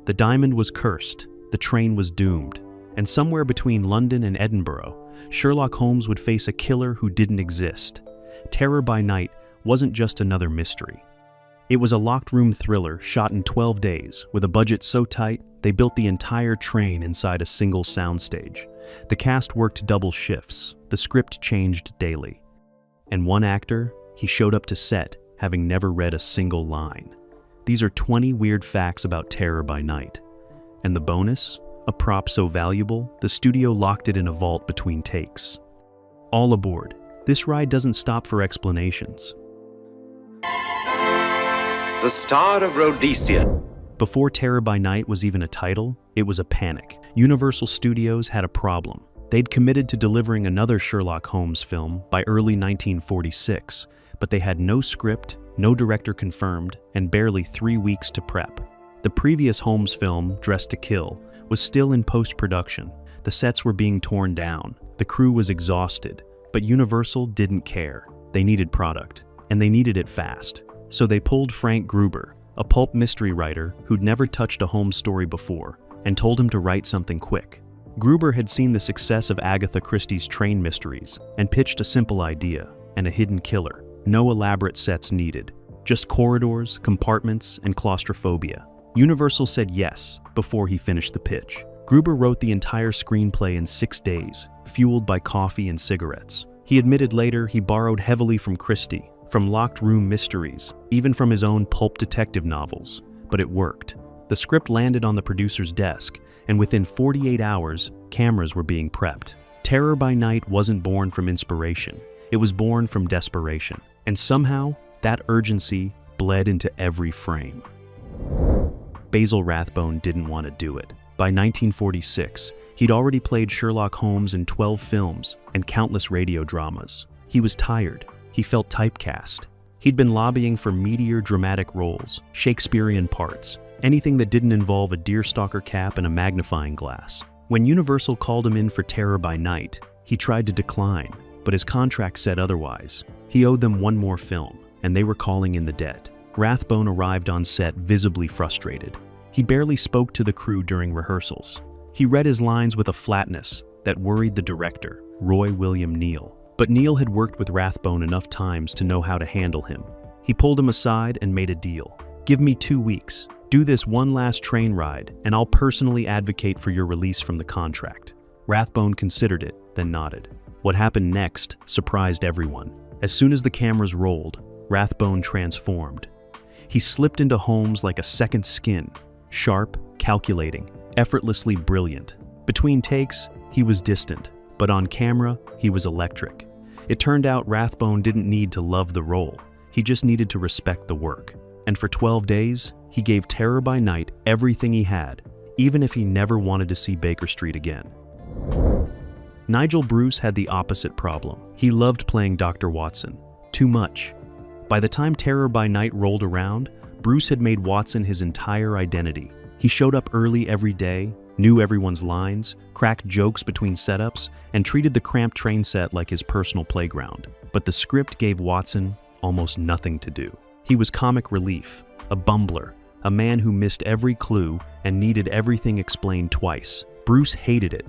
The diamond was cursed, the train was doomed, and somewhere between London and Edinburgh, Sherlock Holmes would face a killer who didn't exist. Terror by Night wasn't just another mystery. It was a locked-room thriller shot in 12 days, with a budget so tight they built the entire train inside a single soundstage. The cast worked double shifts, the script changed daily. And one actor, he showed up to set having never read a single line. These are 20 weird facts about Terror by Night. And the bonus? A prop so valuable, the studio locked it in a vault between takes. All aboard. This ride doesn't stop for explanations. The Star of Rhodesia. Before Terror by Night was even a title, it was a panic. Universal Studios had a problem. They'd committed to delivering another Sherlock Holmes film by early 1946, but they had no script, no director confirmed, and barely 3 weeks to prep. The previous Holmes film, Dressed to Kill, was still in post-production. The sets were being torn down. The crew was exhausted, but Universal didn't care. They needed product, and they needed it fast. So they pulled Frank Gruber, a pulp mystery writer who'd never touched a Holmes story before, and told him to write something quick. Gruber had seen the success of Agatha Christie's train mysteries and pitched a simple idea and a hidden killer. No elaborate sets needed, just corridors, compartments, and claustrophobia. Universal said yes before he finished the pitch. Gruber wrote the entire screenplay in 6 days, fueled by coffee and cigarettes. He admitted later he borrowed heavily from Christie, from locked-room mysteries, even from his own pulp detective novels, but it worked. The script landed on the producer's desk, and within 48 hours, cameras were being prepped. Terror by Night wasn't born from inspiration. It was born from desperation. And somehow, that urgency bled into every frame. Basil Rathbone didn't want to do it. By 1946, he'd already played Sherlock Holmes in 12 films and countless radio dramas. He was tired. He felt typecast. He'd been lobbying for meatier dramatic roles, Shakespearean parts, anything that didn't involve a deerstalker cap and a magnifying glass. When Universal called him in for Terror by Night, he tried to decline, but his contract said otherwise. He owed them one more film, and they were calling in the debt. Rathbone arrived on set visibly frustrated. He barely spoke to the crew during rehearsals. He read his lines with a flatness that worried the director, Roy William Neill. But Neill had worked with Rathbone enough times to know how to handle him. He pulled him aside and made a deal. "Give me 2 weeks. Do this one last train ride, and I'll personally advocate for your release from the contract." Rathbone considered it, then nodded. What happened next surprised everyone. As soon as the cameras rolled, Rathbone transformed. He slipped into Holmes like a second skin, sharp, calculating, effortlessly brilliant. Between takes, he was distant, but on camera, he was electric. It turned out Rathbone didn't need to love the role. He just needed to respect the work. And for 12 days, he gave Terror by Night everything he had, even if he never wanted to see Baker Street again. Nigel Bruce had the opposite problem. He loved playing Dr. Watson. Too much. By the time Terror by Night rolled around, Bruce had made Watson his entire identity. He showed up early every day, knew everyone's lines, cracked jokes between setups, and treated the cramped train set like his personal playground. But the script gave Watson almost nothing to do. He was comic relief, a bumbler, a man who missed every clue and needed everything explained twice. Bruce hated it.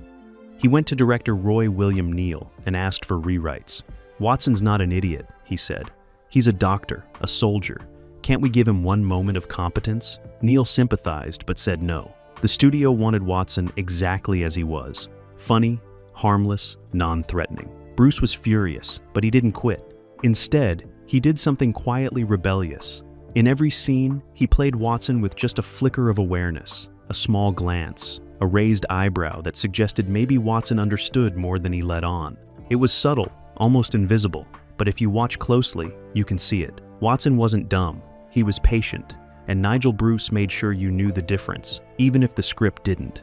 He went to director Roy William Neill and asked for rewrites. "Watson's not an idiot," he said. "He's a doctor, a soldier. Can't we give him one moment of competence?" Neill sympathized but said no. The studio wanted Watson exactly as he was. Funny, harmless, non-threatening. Bruce was furious, but he didn't quit. Instead, he did something quietly rebellious. In every scene, he played Watson with just a flicker of awareness, a small glance, a raised eyebrow that suggested maybe Watson understood more than he let on. It was subtle, almost invisible, but if you watch closely, you can see it. Watson wasn't dumb. He was patient, and Nigel Bruce made sure you knew the difference, even if the script didn't.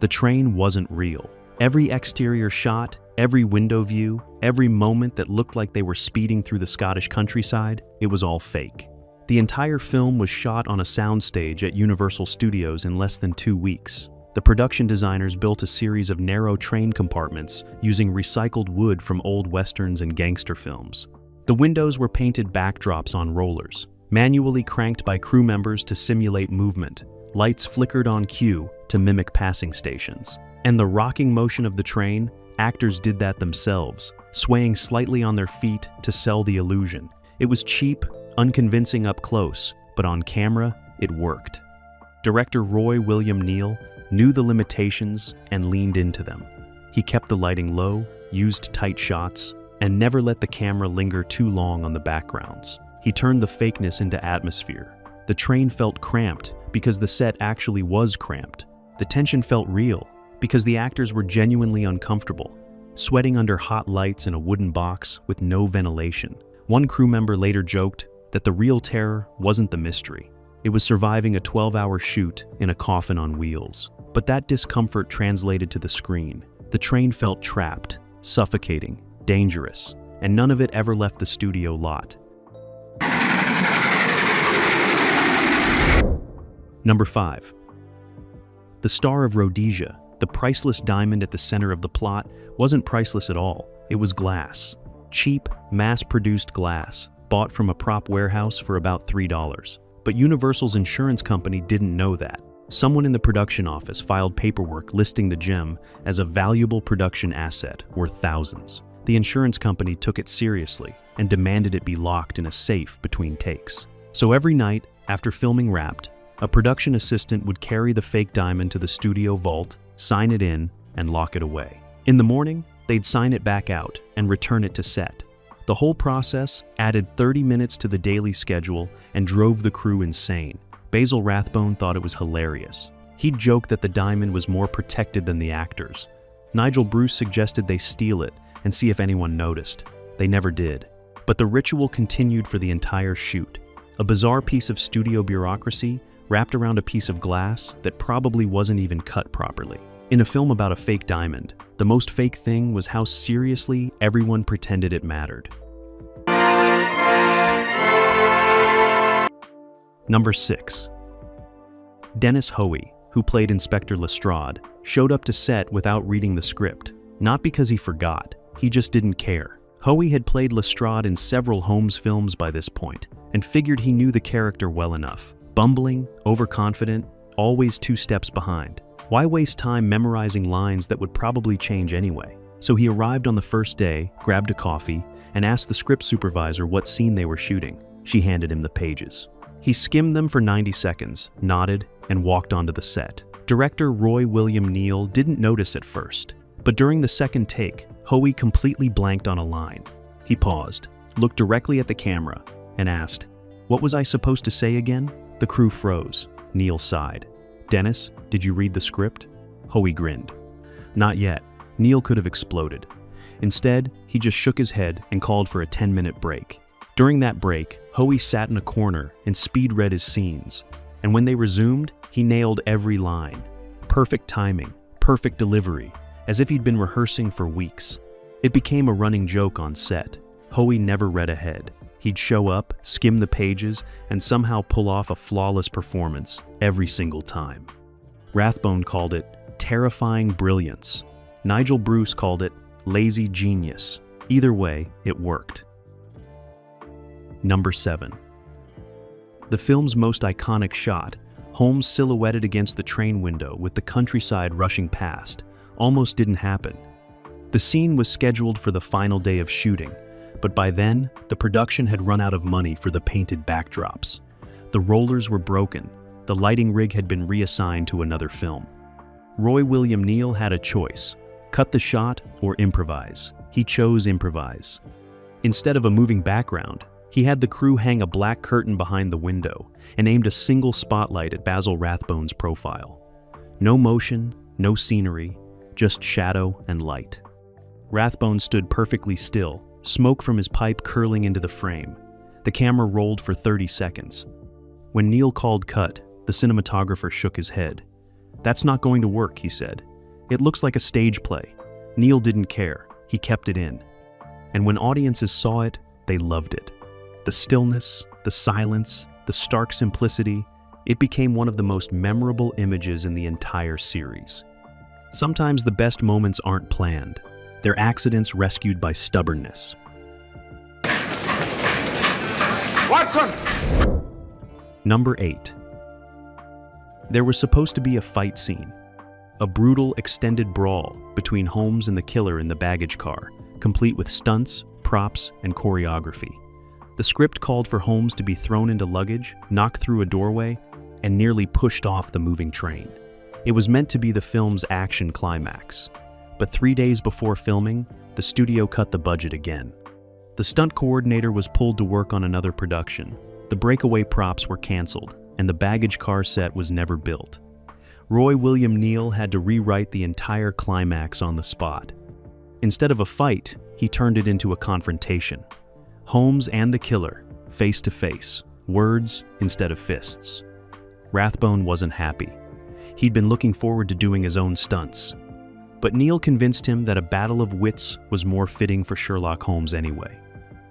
The train wasn't real. Every exterior shot, every window view, every moment that looked like they were speeding through the Scottish countryside, it was all fake. The entire film was shot on a soundstage at Universal Studios in less than 2 weeks. The production designers built a series of narrow train compartments using recycled wood from old westerns and gangster films. The windows were painted backdrops on rollers, manually cranked by crew members to simulate movement. Lights flickered on cue to mimic passing stations. And the rocking motion of the train, actors did that themselves, swaying slightly on their feet to sell the illusion. It was cheap, unconvincing up close, but on camera, it worked. Director Roy William Neill knew the limitations and leaned into them. He kept the lighting low, used tight shots, and never let the camera linger too long on the backgrounds. He turned the fakeness into atmosphere. The train felt cramped because the set actually was cramped. The tension felt real because the actors were genuinely uncomfortable, sweating under hot lights in a wooden box with no ventilation. One crew member later joked that the real terror wasn't the mystery. It was surviving a 12-hour shoot in a coffin on wheels. But that discomfort translated to the screen. The train felt trapped, suffocating, dangerous, and none of it ever left the studio lot. Number 5. The star of Rhodesia, the priceless diamond at the center of the plot, wasn't priceless at all. It was glass. Cheap, mass-produced glass, bought from a prop warehouse for about $3. But Universal's insurance company didn't know that. Someone in the production office filed paperwork listing the gem as a valuable production asset worth thousands. The insurance company took it seriously and demanded it be locked in a safe between takes. So every night, after filming wrapped, a production assistant would carry the fake diamond to the studio vault, sign it in, and lock it away. In the morning, they'd sign it back out and return it to set. The whole process added 30 minutes to the daily schedule and drove the crew insane. Basil Rathbone thought it was hilarious. He'd joke that the diamond was more protected than the actors. Nigel Bruce suggested they steal it and see if anyone noticed. They never did. But the ritual continued for the entire shoot. A bizarre piece of studio bureaucracy wrapped around a piece of glass that probably wasn't even cut properly. In a film about a fake diamond, the most fake thing was how seriously everyone pretended it mattered. Number 6. Dennis Hoey, who played Inspector Lestrade, showed up to set without reading the script. Not because he forgot, he just didn't care. Hoey had played Lestrade in several Holmes films by this point, and figured he knew the character well enough. Bumbling, overconfident, always 2 steps behind. Why waste time memorizing lines that would probably change anyway? So he arrived on the first day, grabbed a coffee, and asked the script supervisor what scene they were shooting. She handed him the pages. He skimmed them for 90 seconds, nodded, and walked onto the set. Director Roy William Neill didn't notice at first, but during the second take, Hoey completely blanked on a line. He paused, looked directly at the camera, and asked, "What was I supposed to say again?" The crew froze. Neill sighed. "Dennis, did you read the script?" Hoey grinned. Not yet. Neill could have exploded. Instead, he just shook his head and called for a 10-minute break. During that break, Hoey sat in a corner and speed-read his scenes. And when they resumed, he nailed every line. Perfect timing, perfect delivery, as if he'd been rehearsing for weeks. It became a running joke on set. Hoey never read ahead. He'd show up, skim the pages, and somehow pull off a flawless performance every single time. Rathbone called it terrifying brilliance. Nigel Bruce called it lazy genius. Either way, it worked. Number 7. The film's most iconic shot, Holmes silhouetted against the train window with the countryside rushing past, almost didn't happen. The scene was scheduled for the final day of shooting, but by then, the production had run out of money for the painted backdrops. The rollers were broken. The lighting rig had been reassigned to another film. Roy William Neill had a choice: cut the shot or improvise. He chose improvise. Instead of a moving background, he had the crew hang a black curtain behind the window and aimed a single spotlight at Basil Rathbone's profile. No motion, no scenery, just shadow and light. Rathbone stood perfectly still, smoke from his pipe curling into the frame. The camera rolled for 30 seconds. When Neill called cut, the cinematographer shook his head. "That's not going to work," he said. "It looks like a stage play." Neill didn't care. He kept it in. And when audiences saw it, they loved it. The stillness, the silence, the stark simplicity, it became one of the most memorable images in the entire series. Sometimes the best moments aren't planned. They're accidents rescued by stubbornness. Watson! Number 8. There was supposed to be a fight scene, a brutal, extended brawl between Holmes and the killer in the baggage car, complete with stunts, props, and choreography. The script called for Holmes to be thrown into luggage, knocked through a doorway, and nearly pushed off the moving train. It was meant to be the film's action climax. But 3 days before filming, the studio cut the budget again. The stunt coordinator was pulled to work on another production. The breakaway props were canceled, and the baggage car set was never built. Roy William Neill had to rewrite the entire climax on the spot. Instead of a fight, he turned it into a confrontation. Holmes and the killer, face to face, words instead of fists. Rathbone wasn't happy. He'd been looking forward to doing his own stunts. But Neill convinced him that a battle of wits was more fitting for Sherlock Holmes anyway.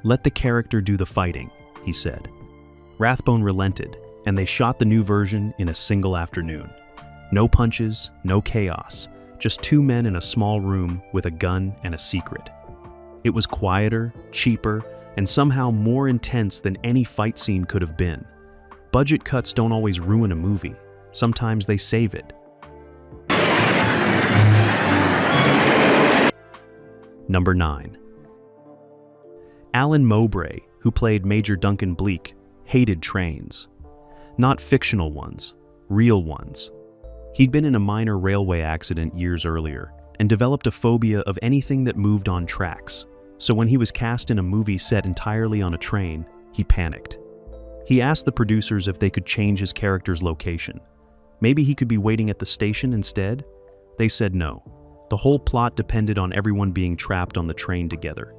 "Let the character do the fighting," he said. Rathbone relented, and they shot the new version in a single afternoon. No punches, no chaos, just two men in a small room with a gun and a secret. It was quieter, cheaper, and somehow more intense than any fight scene could have been. Budget cuts don't always ruin a movie. Sometimes they save it. Number 9. Alan Mowbray, who played Major Duncan Bleak, hated trains. Not fictional ones, real ones. He'd been in a minor railway accident years earlier and developed a phobia of anything that moved on tracks. So when he was cast in a movie set entirely on a train, he panicked. He asked the producers if they could change his character's location. Maybe he could be waiting at the station instead? They said no. The whole plot depended on everyone being trapped on the train together.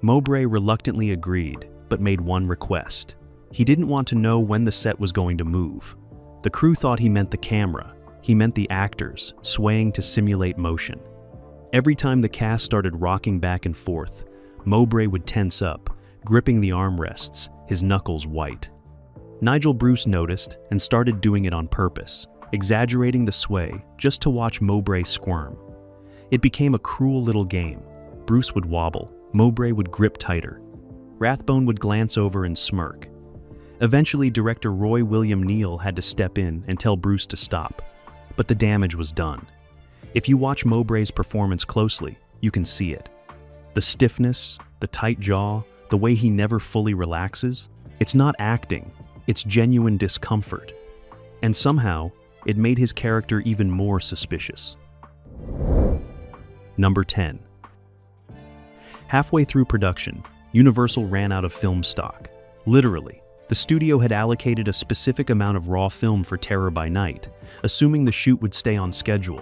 Mowbray reluctantly agreed, but made one request. He didn't want to know when the set was going to move. The crew thought he meant the camera. He meant the actors, swaying to simulate motion. Every time the cast started rocking back and forth, Mowbray would tense up, gripping the armrests, his knuckles white. Nigel Bruce noticed and started doing it on purpose, exaggerating the sway just to watch Mowbray squirm. It became a cruel little game. Bruce would wobble, Mowbray would grip tighter. Rathbone would glance over and smirk. Eventually, director Roy William Neill had to step in and tell Bruce to stop. But the damage was done. If you watch Mowbray's performance closely, you can see it. The stiffness, the tight jaw, the way he never fully relaxes, it's not acting, it's genuine discomfort. And somehow, it made his character even more suspicious. Number 10. Halfway through production, Universal ran out of film stock. Literally, the studio had allocated a specific amount of raw film for Terror by Night, assuming the shoot would stay on schedule.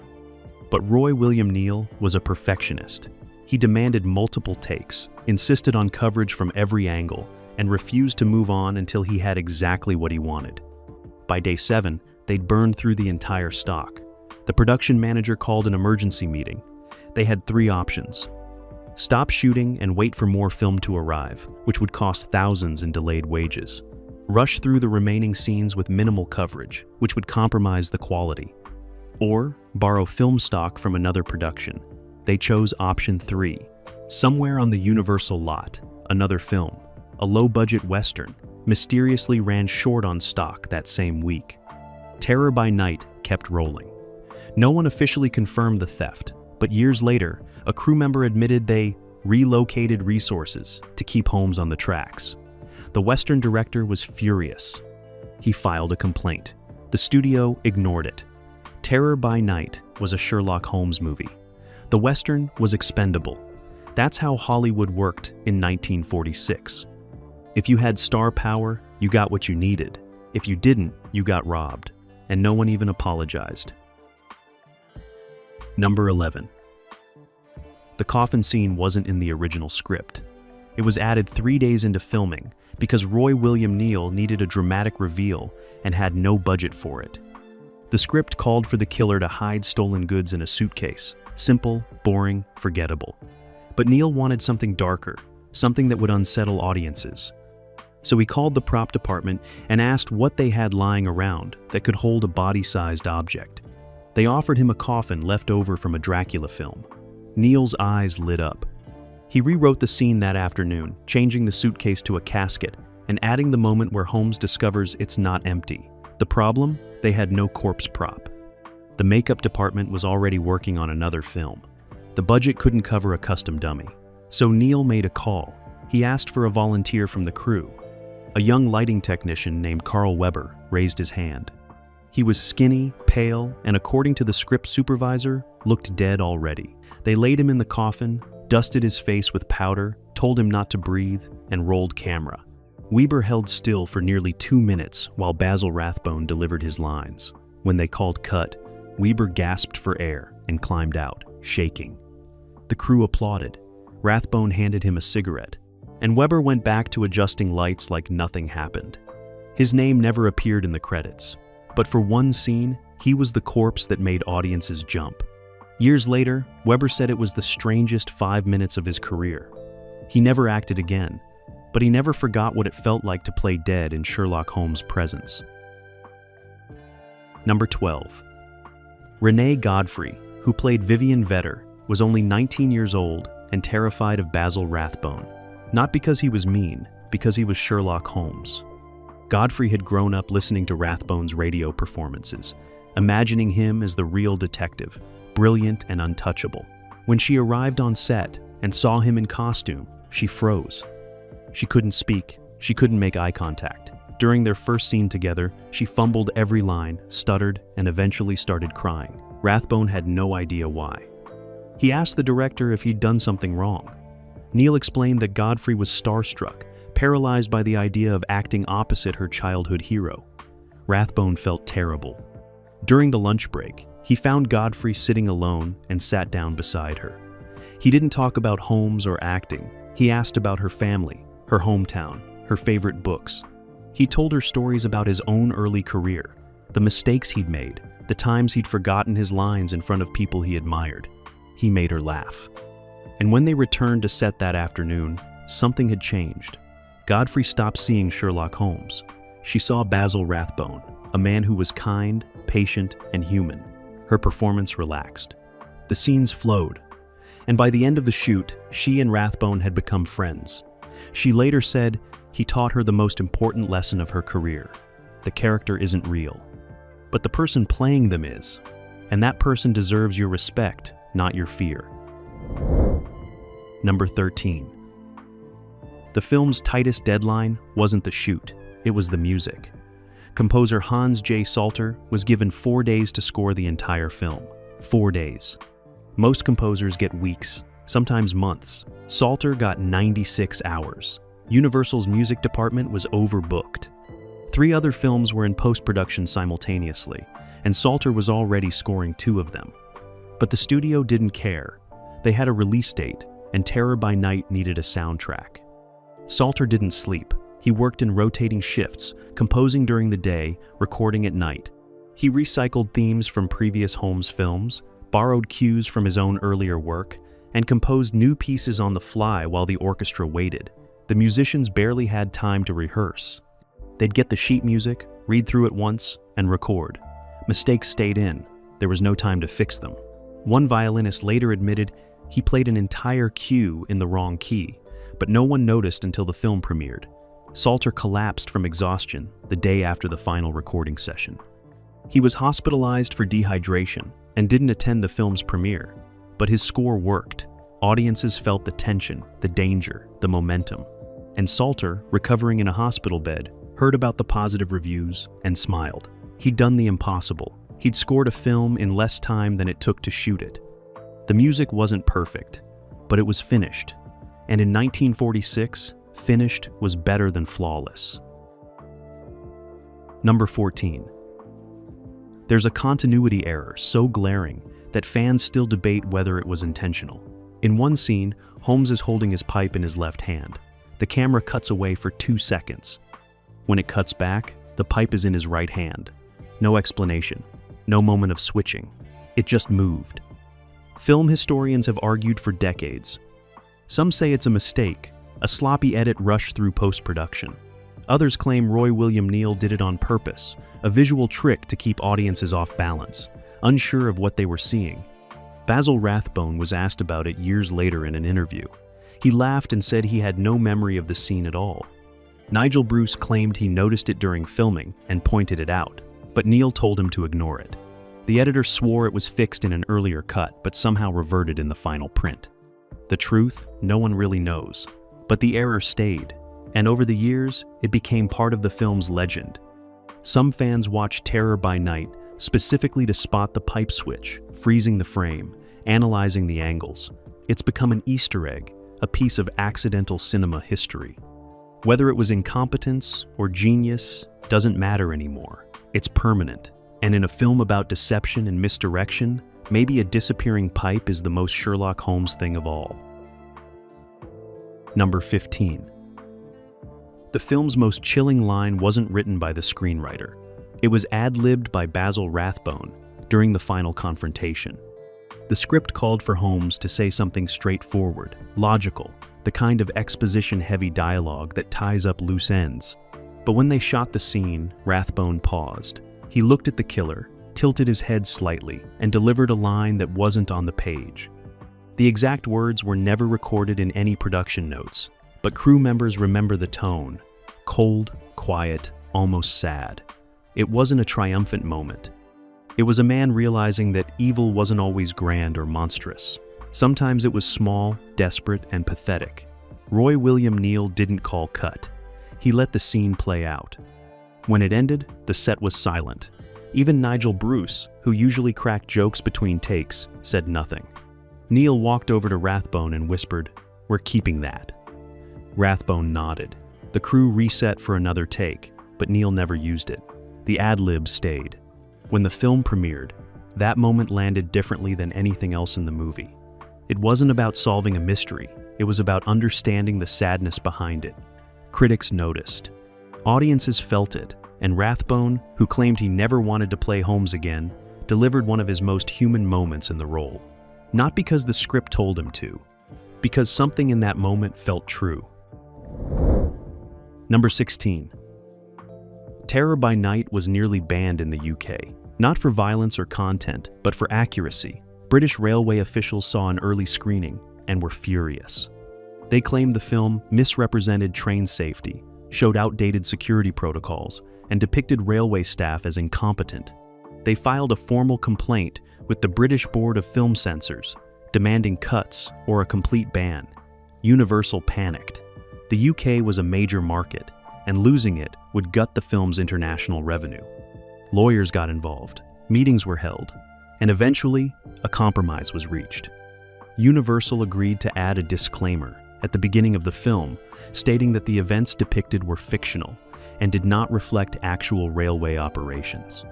But Roy William Neill was a perfectionist. He demanded multiple takes, insisted on coverage from every angle, and refused to move on until he had exactly what he wanted. By day 7, they'd burned through the entire stock. The production manager called an emergency meeting. They had 3 options. Stop shooting and wait for more film to arrive, which would cost thousands in delayed wages. Rush through the remaining scenes with minimal coverage, which would compromise the quality. Or borrow film stock from another production. They chose option 3. Somewhere on the Universal lot, another film, a low-budget Western, mysteriously ran short on stock that same week. Terror by Night kept rolling. No one officially confirmed the theft, but years later, a crew member admitted they relocated resources to keep Holmes on the tracks. The Western director was furious. He filed a complaint. The studio ignored it. Terror by Night was a Sherlock Holmes movie. The Western was expendable. That's how Hollywood worked in 1946. If you had star power, you got what you needed. If you didn't, you got robbed. And no one even apologized. Number 11. The coffin scene wasn't in the original script. It was added 3 days into filming because Roy William Neill needed a dramatic reveal and had no budget for it. The script called for the killer to hide stolen goods in a suitcase. Simple, boring, forgettable. But Neill wanted something darker, something that would unsettle audiences. So he called the prop department and asked what they had lying around that could hold a body-sized object. They offered him a coffin left over from a Dracula film. Neill's eyes lit up. He rewrote the scene that afternoon, changing the suitcase to a casket and adding the moment where Holmes discovers it's not empty. The problem? They had no corpse prop. The makeup department was already working on another film. The budget couldn't cover a custom dummy. So Neil made a call. He asked for a volunteer from the crew. A young lighting technician named Carl Weber raised his hand. He was skinny, pale, and according to the script supervisor, looked dead already. They laid him in the coffin, dusted his face with powder, told him not to breathe, and rolled camera. Weber held still for nearly 2 minutes while Basil Rathbone delivered his lines. When they called cut, Weber gasped for air and climbed out, shaking. The crew applauded. Rathbone handed him a cigarette, and Weber went back to adjusting lights like nothing happened. His name never appeared in the credits, but for one scene, he was the corpse that made audiences jump. Years later, Weber said it was the strangest 5 minutes of his career. He never acted again, but he never forgot what it felt like to play dead in Sherlock Holmes' presence. Number 12. Renee Godfrey, who played Vivian Vetter, was only 19 years old and terrified of Basil Rathbone. Not because he was mean, because he was Sherlock Holmes. Godfrey had grown up listening to Rathbone's radio performances, imagining him as the real detective, brilliant and untouchable. When she arrived on set and saw him in costume, she froze. She couldn't speak, she couldn't make eye contact. During their first scene together, she fumbled every line, stuttered, and eventually started crying. Rathbone had no idea why. He asked the director if he'd done something wrong. Neil explained that Godfrey was starstruck, paralyzed by the idea of acting opposite her childhood hero. Rathbone felt terrible. During the lunch break, he found Godfrey sitting alone and sat down beside her. He didn't talk about Holmes or acting. He asked about her family, her hometown, her favorite books. He told her stories about his own early career, the mistakes he'd made, the times he'd forgotten his lines in front of people he admired. He made her laugh. And when they returned to set that afternoon, something had changed. Godfrey stopped seeing Sherlock Holmes. She saw Basil Rathbone, a man who was kind, patient, and human. Her performance relaxed. The scenes flowed, and by the end of the shoot, she and Rathbone had become friends. She later said he taught her the most important lesson of her career. The character isn't real, but the person playing them is, and that person deserves your respect, not your fear. Number 13. The film's tightest deadline wasn't the shoot, it was the music. Composer Hans J. Salter was given 4 days to score the entire film. 4 days. Most composers get weeks, sometimes months. Salter got 96 hours. Universal's music department was overbooked. 3 other films were in post-production simultaneously, and Salter was already scoring 2 of them. But the studio didn't care. They had a release date, and Terror by Night needed a soundtrack. Salter didn't sleep. He worked in rotating shifts, composing during the day, recording at night. He recycled themes from previous Holmes films, borrowed cues from his own earlier work, and composed new pieces on the fly while the orchestra waited. The musicians barely had time to rehearse. They'd get the sheet music, read through it once, and record. Mistakes stayed in. There was no time to fix them. One violinist later admitted he played an entire cue in the wrong key, but no one noticed until the film premiered. Salter collapsed from exhaustion the day after the final recording session. He was hospitalized for dehydration and didn't attend the film's premiere, but his score worked. Audiences felt the tension, the danger, the momentum. And Salter, recovering in a hospital bed, heard about the positive reviews and smiled. He'd done the impossible. He'd scored a film in less time than it took to shoot it. The music wasn't perfect, but it was finished. And in 1946, finished was better than flawless. Number 14. There's a continuity error so glaring that fans still debate whether it was intentional. In one scene, Holmes is holding his pipe in his left hand. The camera cuts away for 2 seconds. When it cuts back, the pipe is in his right hand. No explanation, no moment of switching. It just moved. Film historians have argued for decades. Some say it's a mistake, a sloppy edit rushed through post-production. Others claim Roy William Neill did it on purpose, a visual trick to keep audiences off balance, unsure of what they were seeing. Basil Rathbone was asked about it years later in an interview. He laughed and said he had no memory of the scene at all. Nigel Bruce claimed he noticed it during filming and pointed it out. but Neil told him to ignore it. The editor swore it was fixed in an earlier cut, but somehow reverted in the final print. The truth, no one really knows, but the error stayed, and over the years, it became part of the film's legend. Some fans watch Terror by Night specifically to spot the pipe switch, freezing the frame, analyzing the angles. It's become an Easter egg, a piece of accidental cinema history. Whether it was incompetence or genius doesn't matter anymore. It's permanent. And in a film about deception and misdirection, maybe a disappearing pipe is the most Sherlock Holmes thing of all. Number 15. The film's most chilling line wasn't written by the screenwriter. It was ad-libbed by Basil Rathbone during the final confrontation. The script called for Holmes to say something straightforward, logical, the kind of exposition-heavy dialogue that ties up loose ends. But when they shot the scene, Rathbone paused. He looked at the killer, tilted his head slightly, and delivered a line that wasn't on the page. The exact words were never recorded in any production notes, but crew members remember the tone: cold, quiet, almost sad. It wasn't a triumphant moment. It was a man realizing that evil wasn't always grand or monstrous. Sometimes it was small, desperate, and pathetic. Roy William Neill didn't call cut. He let the scene play out. When it ended, the set was silent. Even Nigel Bruce, who usually cracked jokes between takes, said nothing. Neill walked over to Rathbone and whispered, "We're keeping that." Rathbone nodded. The crew reset for another take, but Neill never used it. The ad-lib stayed. When the film premiered, that moment landed differently than anything else in the movie. It wasn't about solving a mystery, it was about understanding the sadness behind it. Critics noticed. Audiences felt it, and Rathbone, who claimed he never wanted to play Holmes again, delivered one of his most human moments in the role. Not because the script told him to, because something in that moment felt true. Number 16. Terror by Night was nearly banned in the UK, not for violence or content, but for accuracy. British railway officials saw an early screening and were furious. They claimed the film misrepresented train safety, showed outdated security protocols, and depicted railway staff as incompetent. They filed a formal complaint with the British Board of Film Censors, demanding cuts or a complete ban. Universal panicked. The UK was a major market, and losing it would gut the film's international revenue. Lawyers got involved, meetings were held, and eventually, a compromise was reached. Universal agreed to add a disclaimer at the beginning of the film, stating that the events depicted were fictional and did not reflect actual railway operations.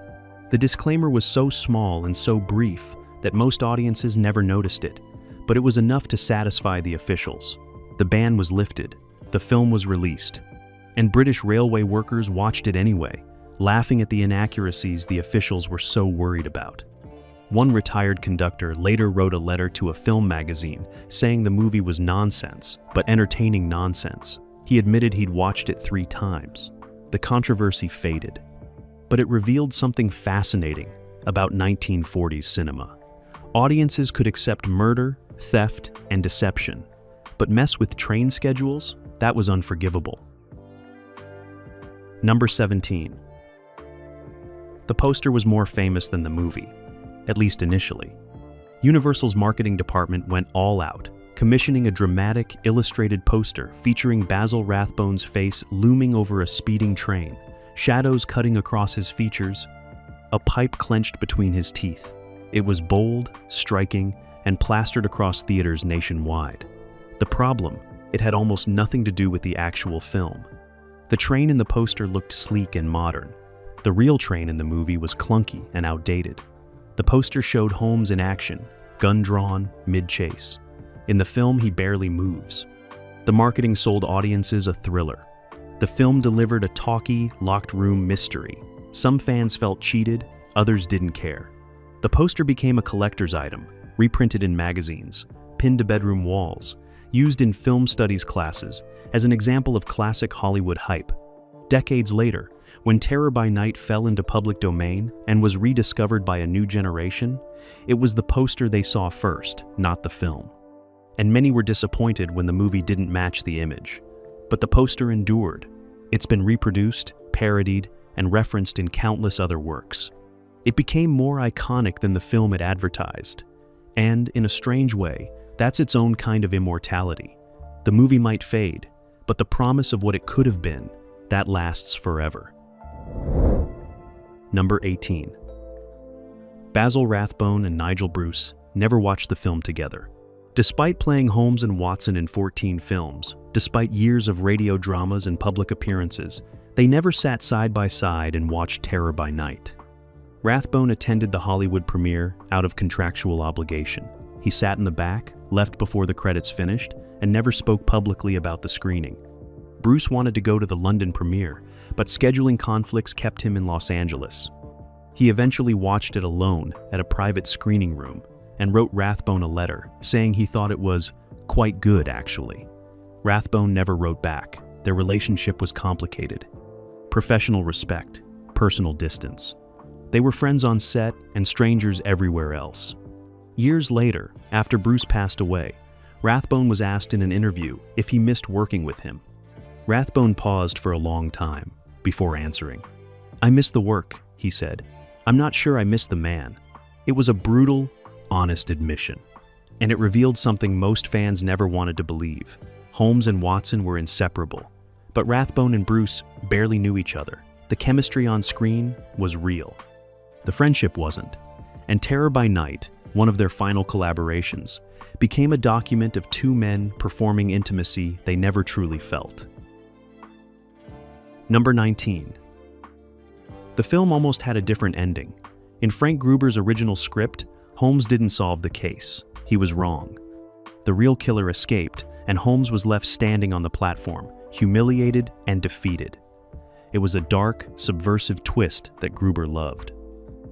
The disclaimer was so small and so brief that most audiences never noticed it, but it was enough to satisfy the officials. The ban was lifted, the film was released, and British railway workers watched it anyway, laughing at the inaccuracies the officials were so worried about. One retired conductor later wrote a letter to a film magazine saying the movie was nonsense, but entertaining nonsense. He admitted he'd watched it 3 times. The controversy faded, but it revealed something fascinating about 1940s cinema. Audiences could accept murder, theft, and deception, but mess with train schedules? That was unforgivable. Number 17. The poster was more famous than the movie, at least initially. Universal's marketing department went all out, commissioning a dramatic, illustrated poster featuring Basil Rathbone's face looming over a speeding train, shadows cutting across his features, a pipe clenched between his teeth. It was bold, striking, and plastered across theaters nationwide. The problem, it had almost nothing to do with the actual film. The train in the poster looked sleek and modern. The real train in the movie was clunky and outdated. The poster showed Holmes in action, gun drawn, mid-chase. In the film, he barely moves. The marketing sold audiences a thriller. The film delivered a talky, locked-room mystery. Some fans felt cheated, others didn't care. The poster became a collector's item, reprinted in magazines, pinned to bedroom walls, used in film studies classes as an example of classic Hollywood hype. Decades later, when Terror by Night fell into public domain and was rediscovered by a new generation, it was the poster they saw first, not the film. And many were disappointed when the movie didn't match the image. But the poster endured. It's been reproduced, parodied, and referenced in countless other works. It became more iconic than the film it advertised. And, in a strange way, that's its own kind of immortality. The movie might fade, but the promise of what it could have been, that lasts forever. Number 18. Basil Rathbone and Nigel Bruce never watched the film together. Despite playing Holmes and Watson in 14 films, despite years of radio dramas and public appearances, they never sat side by side and watched Terror by Night. Rathbone attended the Hollywood premiere out of contractual obligation. He sat in the back, left before the credits finished, and never spoke publicly about the screening. Bruce wanted to go to the London premiere, but scheduling conflicts kept him in Los Angeles. He eventually watched it alone at a private screening room and wrote Rathbone a letter saying he thought it was quite good, actually. Rathbone never wrote back. Their relationship was complicated. Professional respect, personal distance. They were friends on set and strangers everywhere else. Years later, after Bruce passed away, Rathbone was asked in an interview if he missed working with him. Rathbone paused for a long time before answering. "I miss the work," he said. "I'm not sure I miss the man." It was a brutal, honest admission, and it revealed something most fans never wanted to believe. Holmes and Watson were inseparable, but Rathbone and Bruce barely knew each other. The chemistry on screen was real. The friendship wasn't, and Terror by Night, one of their final collaborations, became a document of two men performing intimacy they never truly felt. Number 19. The film almost had a different ending. In Frank Gruber's original script, Holmes didn't solve the case. He was wrong. The real killer escaped, and Holmes was left standing on the platform, humiliated and defeated. It was a dark, subversive twist that Gruber loved.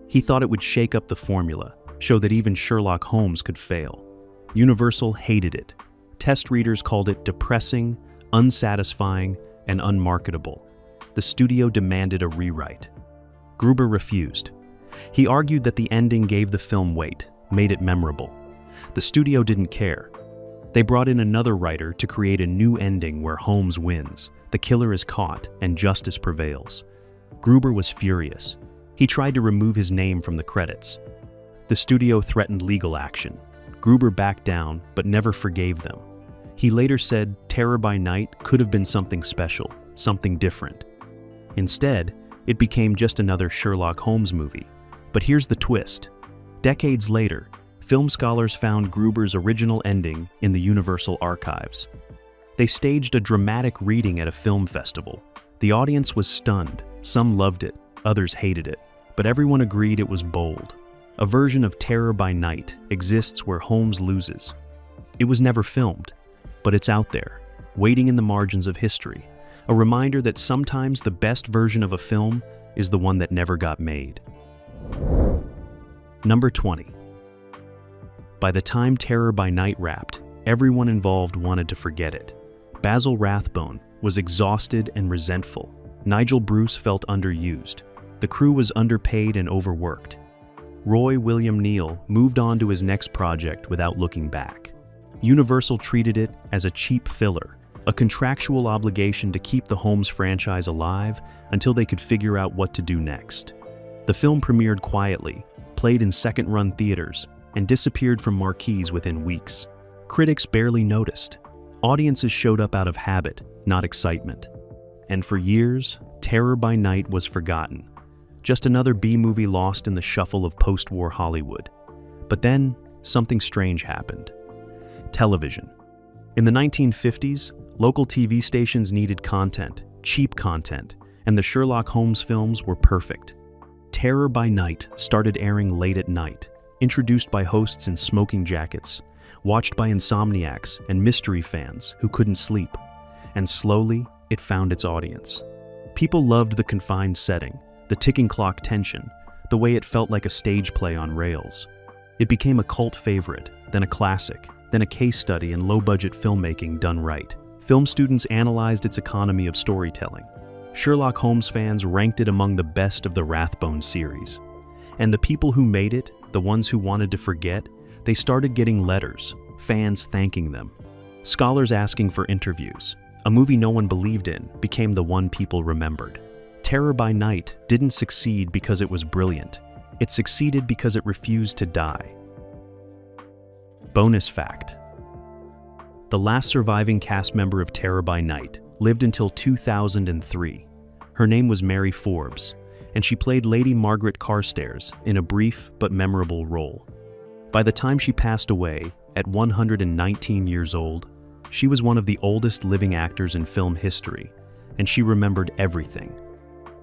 He thought it would shake up the formula, show that even Sherlock Holmes could fail. Universal hated it. Test readers called it depressing, unsatisfying, and unmarketable. The studio demanded a rewrite. Gruber refused. He argued that the ending gave the film weight, made it memorable. The studio didn't care. They brought in another writer to create a new ending where Holmes wins, the killer is caught, and justice prevails. Gruber was furious. He tried to remove his name from the credits. The studio threatened legal action. Gruber backed down, but never forgave them. He later said Terror by Night could have been something special, something different. Instead, it became just another Sherlock Holmes movie. But here's the twist. Decades later, film scholars found Gruber's original ending in the Universal archives. They staged a dramatic reading at a film festival. The audience was stunned. Some loved it, others hated it, but everyone agreed it was bold. A version of Terror by Night exists where Holmes loses. It was never filmed, but it's out there, waiting in the margins of history, a reminder that sometimes the best version of a film is the one that never got made. Number 20. By the time Terror by Night wrapped, everyone involved wanted to forget it. Basil Rathbone was exhausted and resentful. Nigel Bruce felt underused. The crew was underpaid and overworked. Roy William Neill moved on to his next project without looking back. Universal treated it as a cheap filler, a contractual obligation to keep the Holmes franchise alive until they could figure out what to do next. The film premiered quietly, played in second-run theaters, and disappeared from marquees within weeks. Critics barely noticed. Audiences showed up out of habit, not excitement. And for years, Terror by Night was forgotten. Just another B-movie lost in the shuffle of post-war Hollywood. But then, something strange happened. Television. In the 1950s, local TV stations needed content, cheap content, and the Sherlock Holmes films were perfect. Terror by Night started airing late at night, introduced by hosts in smoking jackets, watched by insomniacs and mystery fans who couldn't sleep. And slowly, it found its audience. People loved the confined setting, the ticking clock tension, the way it felt like a stage play on rails. It became a cult favorite, then a classic, then a case study in low-budget filmmaking done right. Film students analyzed its economy of storytelling. Sherlock Holmes fans ranked it among the best of the Rathbone series. And the people who made it, the ones who wanted to forget, they started getting letters, fans thanking them. Scholars asking for interviews. A movie no one believed in became the one people remembered. Terror by Night didn't succeed because it was brilliant. It succeeded because it refused to die. Bonus fact: the last surviving cast member of Terror by Night lived until 2003. Her name was Mary Forbes, and she played Lady Margaret Carstairs in a brief but memorable role. By the time she passed away, at 119 years old, she was one of the oldest living actors in film history, and she remembered everything.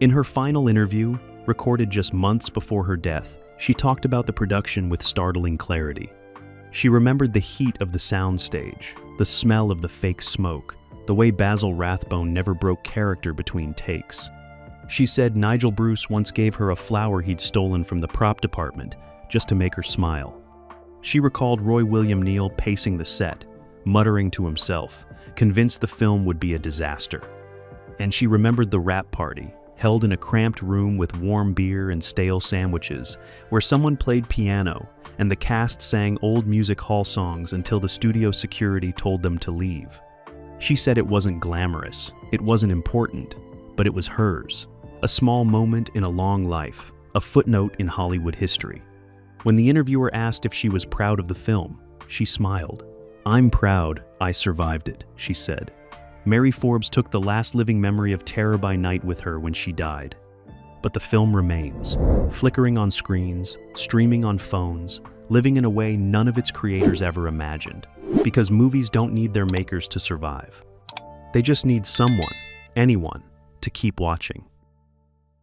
In her final interview, recorded just months before her death, she talked about the production with startling clarity. She remembered the heat of the soundstage, the smell of the fake smoke, the way Basil Rathbone never broke character between takes. She said Nigel Bruce once gave her a flower he'd stolen from the prop department just to make her smile. She recalled Roy William Neill pacing the set, muttering to himself, convinced the film would be a disaster. And she remembered the wrap party, held in a cramped room with warm beer and stale sandwiches, where someone played piano and the cast sang old music hall songs until the studio security told them to leave. She said it wasn't glamorous, it wasn't important, but it was hers, a small moment in a long life, a footnote in Hollywood history. When the interviewer asked if she was proud of the film, she smiled. "I'm proud I survived it," she said. Mary Forbes took the last living memory of Terror by Night with her when she died. But the film remains, flickering on screens, streaming on phones, living in a way none of its creators ever imagined. Because movies don't need their makers to survive. They just need someone, anyone, to keep watching.